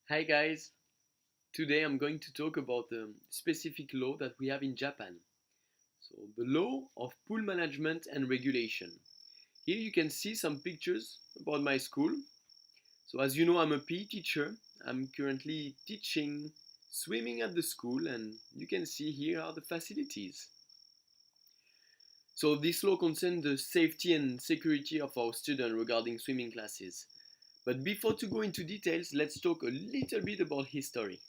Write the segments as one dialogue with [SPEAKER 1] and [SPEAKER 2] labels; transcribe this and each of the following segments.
[SPEAKER 1] Hi guys, today I'm going to talk about the specific law that we have in Japan. So, the law of pool management and regulation. Here you can see some pictures about my school. So, as you know, I'm a PE teacher. I'm currently teaching swimming at the school, and you can see here are the facilities. So, this law concerns the safety and security of our students regarding swimming classes. But before to go into details, let's talk a little bit about history.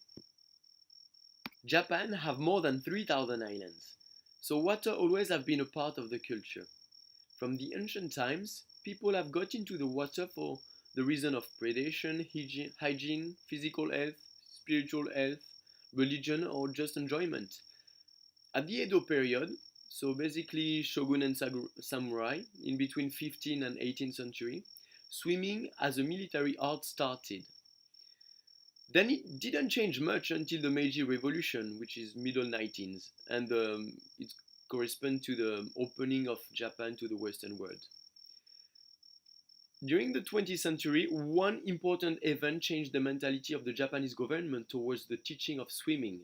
[SPEAKER 1] Japan have more than 3,000 islands, so water always have been a part of the culture. From the ancient times, people have got into the water for the reason of predation, hygiene, physical health, spiritual health, religion, or just enjoyment. At the Edo period, so basically shogun and samurai, in between 15th and 18th century, swimming as a military art started. Then it didn't change much until the Meiji Revolution, which is middle 19th, and it corresponds to the opening of Japan to the Western world. During the 20th century, one important event changed the mentality of the Japanese government towards the teaching of swimming.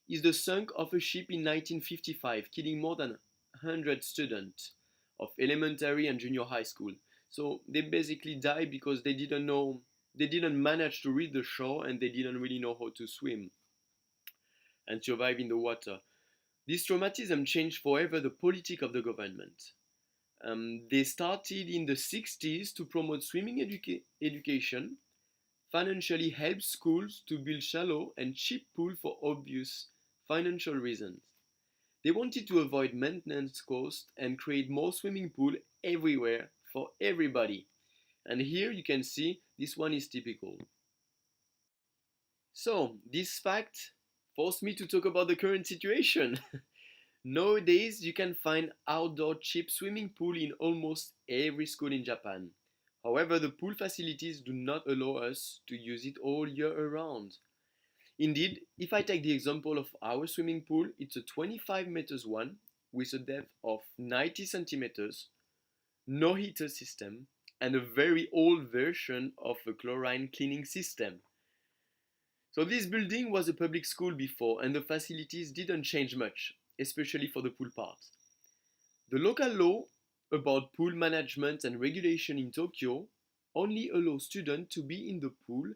[SPEAKER 1] Is the sunk of a ship in 1955, killing more than 100 students of elementary and junior high school. So they basically died because they didn't manage to reach the shore and they didn't really know how to swim and survive in the water. This traumatism changed forever the politic of the government. They started in the 60s to promote swimming education, financially help schools to build shallow and cheap pools for obvious financial reasons. They wanted to avoid maintenance costs and create more swimming pools everywhere for everybody. And here you can see this one is typical. So, this fact forced me to talk about the current situation. Nowadays, you can find outdoor cheap swimming pool in almost every school in Japan. However, the pool facilities do not allow us to use it all year around. Indeed, if I take the example of our swimming pool, it's a 25 meters one with a depth of 90 centimeters, no heater system, and a very old version of a chlorine cleaning system. So this building was a public school before and the facilities didn't change much, especially for the pool part. The local law about pool management and regulation in Tokyo only allows students to be in the pool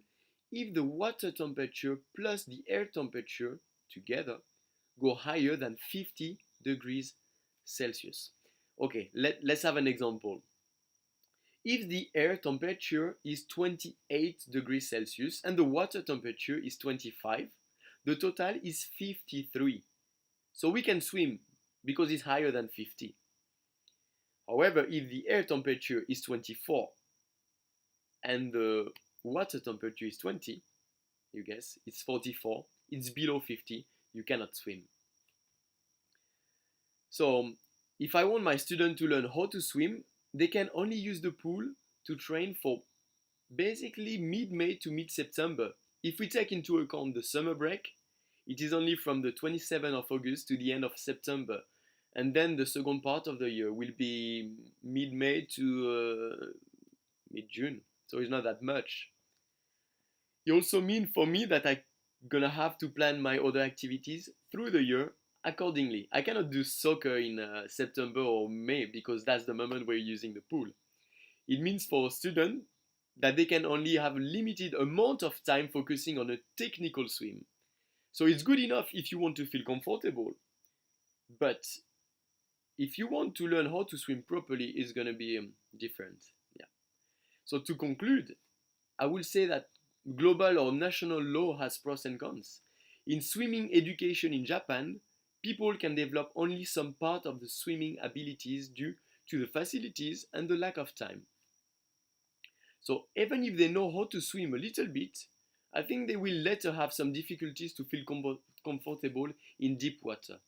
[SPEAKER 1] if the water temperature plus the air temperature together go higher than 50 degrees Celsius. Okay, let's have an example. If the air temperature is 28 degrees Celsius and the water temperature is 25, the total is 53. So we can swim because it's higher than 50. However, if the air temperature is 24 and the water temperature is 20, you guess, it's 44, it's below 50, you cannot swim. So if I want my student to learn how to swim, they can only use the pool to train for basically mid-May to mid-September. If we take into account the summer break, it is only from the 27th of August to the end of September. And then the second part of the year will be mid-May to mid-June. So it's not that much. It also means for me that I'm gonna have to plan my other activities through the year accordingly. I cannot do soccer in September or May because that's the moment we're using the pool. It means for students that they can only have a limited amount of time focusing on a technical swim. So it's good enough if you want to feel comfortable. But if you want to learn how to swim properly, it's gonna be different. Yeah. So to conclude, I will say that global or national law has pros and cons. In swimming education in Japan, people can develop only some part of the swimming abilities due to the facilities and the lack of time. So even if they know how to swim a little bit, I think they will later have some difficulties to feel comfortable in deep water.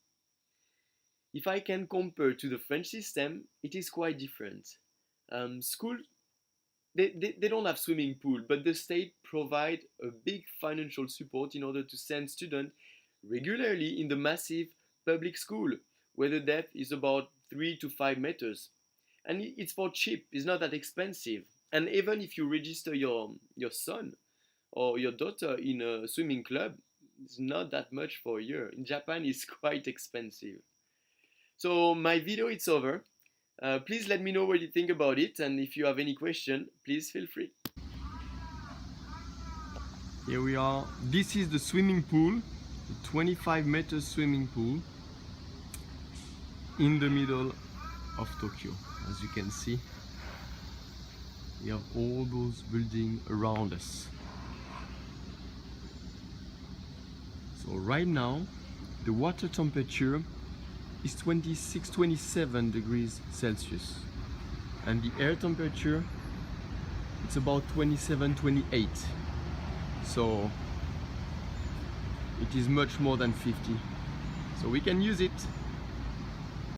[SPEAKER 1] If I can compare to the French system, it is quite different. Schools, they don't have swimming pool, but the state provide a big financial support in order to send students regularly in the massive public school, where the depth is about 3 to 5 meters. And it's for cheap, it's not that expensive. And even if you register your son, or your daughter in a swimming club, it's not that much for a year. In Japan, it's quite expensive. So my video is over. Please let me know what you think about it, and if you have any question, please feel free. Here we are. This is the swimming pool, the 25-meter swimming pool in the middle of Tokyo. As you can see, we have all those buildings around us. So right now, the water temperature is 26-27 degrees Celsius, and the air temperature, it's about 27-28. So it is much more than 50. So we can use it.